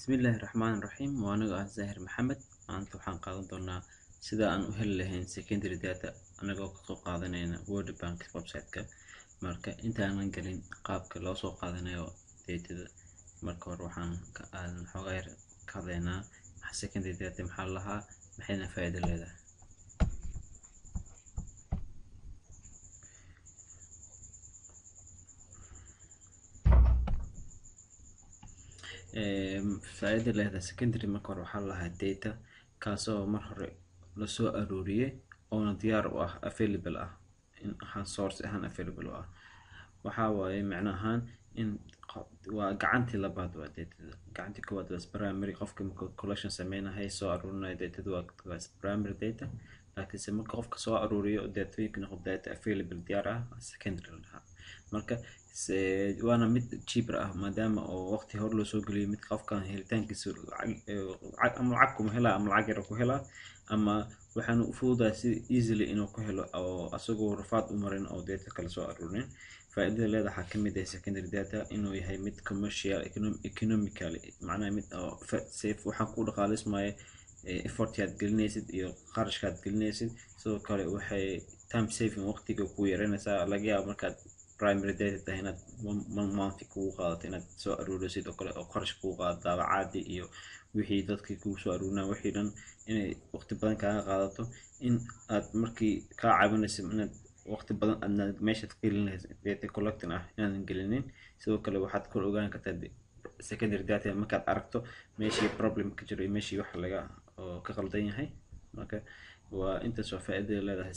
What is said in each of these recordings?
Bismillaahi Raxmaani Raxiim. Waa aniga ah Zahir Maxamed. Maanta waxaan qaadan doonaa sida aan u heli lahayn secondary data anagoo ka soo qaadanayna World Bank website-ka. Marka intaanan gelin qaabka loo soo qaadanayo datada, marka hore waxaan xoogaa yar ka hadlaynaa secondary data maxaa lahaa, maxayna faa'iido leedahay. faa'iido leedahay secondary marka hore waxaa lahaa data kaasoo mar hore la soo aruuriyay oona diyaar u ah available ah in ahaan source ahaan available u ah. waxaa waaye macno ahaan in waa gacantii labaad waa datada. gacantii koowaad waa primary, qofka marka collection sameynahay soo aruurinayo datada waa primary data, laakiinse marka qofka soo aruuriyo datooyinka noqdo data available diyaar ah secondary lahaa. marka waana mid cheaper ah maadaama oo waqti hore loo soo geliyay mid qofkan helitaankiisa ama lacag kuma helaa ama lacag yar ku helaa, ama waxaan u fududahay si easily inuu ku helo oo asagoo rafaad u marin oo data kala soo aruurin. faa'iidada leedahay waxaa ka mid ah secondary data inuu yahay mid commercial economically, macnaha mid oo safe waxaan ku dhaqaaleysmaya effort aad gelinaysid iyo qarashka aad gelinaysid. sidoo kale waxay time saving waqtiga ku yareynaysaa. laga yaabo markaad primary data tahay inaad month kugu qaadato inaad soo aruurisid oo kale oo qarash kugu qaadato daabacaadi iyo wixii dadkii kugu soo aruurinaa wixii dhan inay waqti badan kaaga qaadato, in aad markii kaa caawinayso inaad waqti badan aad meeshaad ka gelinaysid data collecting ah inaadan gelinin. sidoo kale waxaad kor ogaan kartaa secondary data markaad aragto meeshii problem ka jiro iyo meeshii wax laga oo ka qaldan yahay. marka waa intaas waa faa'iidada leedahay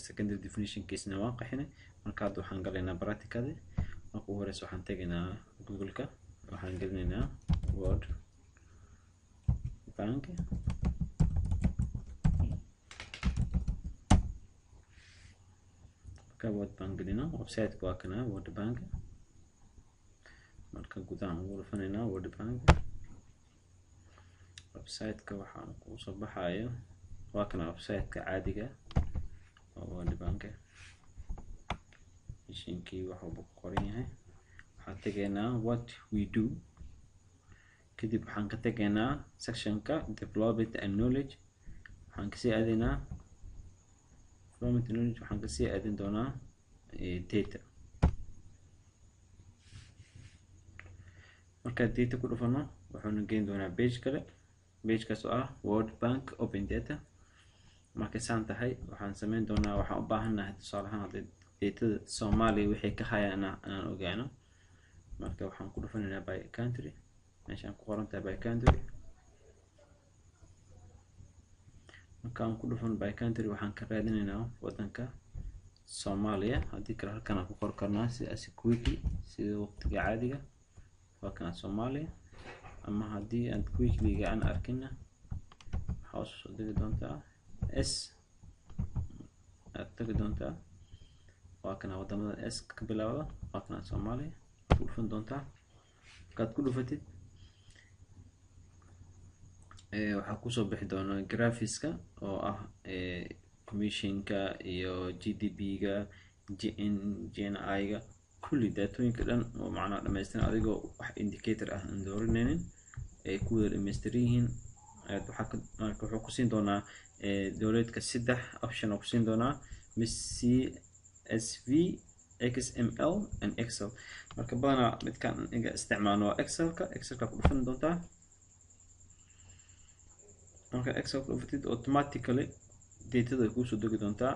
secondary definition kiisna waa qaxinay. marka hadda waxaan galaynaa practically. marka ugu horeysa waxaan tegaynaa google-ka, waxaan gelinaynaa World Bank. marka World Bank gelino website-ka waa kana World Bank. marka gudaha ugu dhufanaynaa World Bank website-ka waxaan ku soo baxayo waa kana website-ka caadiga oo World Bank ishinkii waxuu ku qoran yahay. waxaan tegaynaa what we do, kadib waxaan ka tegaynaa section-ka development and knowledge. waxaan kasii aadaynaa development and knowledge, waxaan kasii aadin doonaa data. markaad data ku dhufano wuxuuna geyn doonaa page kale, page-kaas oo ah World Bank Open Data. markay saan tahay waxaan sameyn doonaa, waxaan u baahanahay tusaale ahaan hadda datada Soomaaliya wixii ka hayaan aan ogaano. marka waxaan ku dhufanaynaa by country, meeshaan ku qoran tahay by country. marka aan ku dhufan by country waxaan ka raadinaynaa wadanka Soomaaliya. haddii kale halkan aan ku qor karnaa si quickly sida waqtiga caadiga waa kana Soomaaliya, ama haddii aan quickly aan arkina waxaa soo degi doontaa s aad tagi doontaa waa kana wadamada s ka bilaawda waa kana Soomaaliya ku dhufan doontaa. markaad ku dhufatid waxaa kusoo bixi doona graphics-ka oo ah commissionka iyo GDP-ga GNI-ga kulli datooyinka dhan oo macnaha dhammaystiran adigoo wax indicator ah aan dooranaynin ay ku wada dhammaystiran yihiin. marka wuxuu ku siin doonaa dowladka 3 option oo ku siin doonaa CSV, XML and Excel. marka badanaa midkaan iga isticmaalno waa Excelka ku dhufan doontaa. marka Excel ku dhufatid automatically datada ay kusoo degi doontaa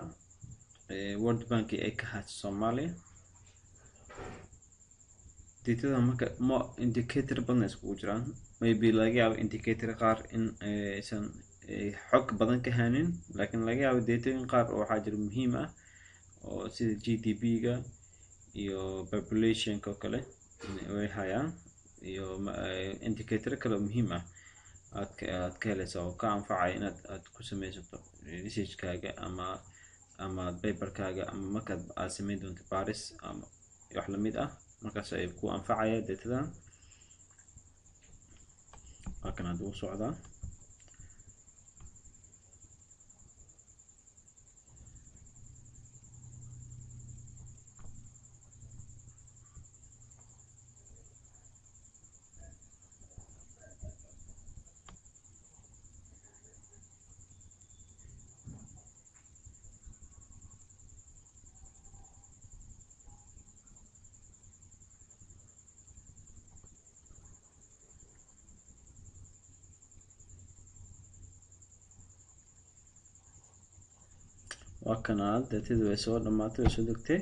World Bank ay ka hayso Soomaaliya. datada marka indicator badan iskugu jiraan, maybe laga yaabo indicator qaar in aysan xog badan ka hanin, laakiin laga yaabo datooyin qaar oo waxaa jira muhiim ah oo sida GDP-ga iyo population-ka oo kale way hayaan, iyo indicator kale muhiim ah aad ka helaysa oo ka anfacaya inaad ku sameysato research-kaaga ama paper-kaaga ama markaad aad sameyn doonto baaris ama wax la mid ah. markaas ay ku anfacaya datadan. waa kana hadda u socdaa. وكنا داتيدو way soo dhamaatay way soo degtay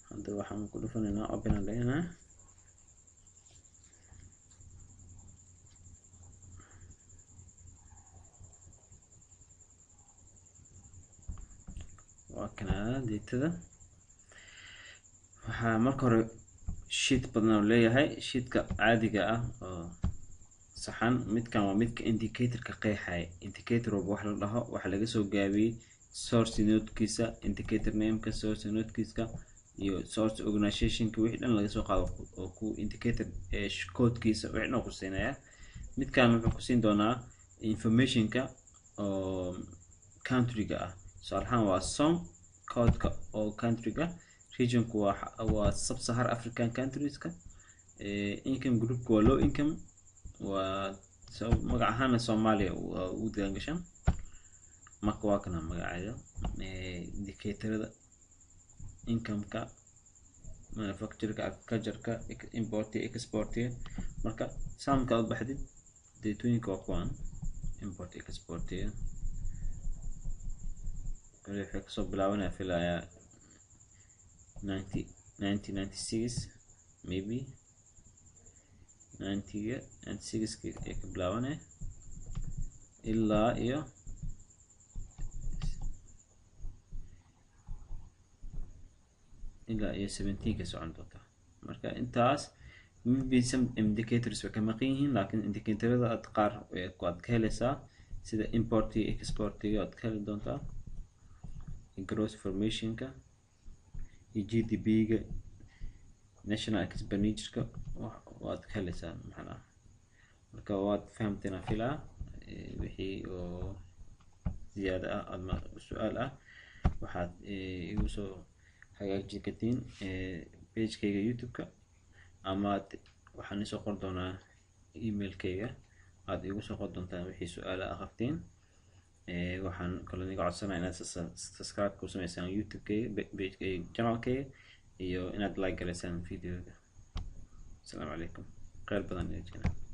hadda waxaan ku dhufanaynaa open and leena وكنا daatada waxaa marka hore sheet badan oo leeyahay sheetka caadiga ah oo saxan midkan waa midka indicator-ka qeexay indicator wax la dhaho waxa laga soo gaabiyay source node-kiisa indicator name-ka source node-kiisa iyo source organization-ka wixii dhan laga soo qaado oo ku indicator code-kiisa wixii dhan ku siinaya midkan wuxuu ku siin doonaa information-ka oo country-ga ah salahan waa song code-ka oo country-ga region-ku waa sub-Saharan African countries-ka income group-ku waa low income magac ahaan Soomaaliya u diiwaan gashan marka waa kana magacaada indicator-da income-ka manufacture-ka agriculture-ka import export marka saamka aad baxdid deetooyinka waa kuwan import export waxay kasoo bilaabanaya filaya 1996 maybe 96 ay ka bilaabanay ilaa iyo ilaa iyo 17 ka socon doonta marka intaas maybe some indicators way ka maqan yihiin laakiin indicatorada aad qaar waad ka helaysaa sida import iyo export aad ka heli doontaa gross formation-ka iyo GDP-ga national expenditure-ka waad ka helaysaa maxaa marka waad fahamteen filaa wixii oo ziyaada ah ama su'aal ah waxaad igu soo hagaajin kartiin page-kayga YouTube-ka ama waxaan isoo qor doonaa email-kayga aad igu soo qor doontaan wixii su'aal ah qabtiin waxaan kaloo iga codsanayaa inaad subscribe ku sameysaan YouTube-kayga page-kayga channel-kayga iyo inaad like garaysaan video-ga. السلام عليكم. خير بدن يا جماعة.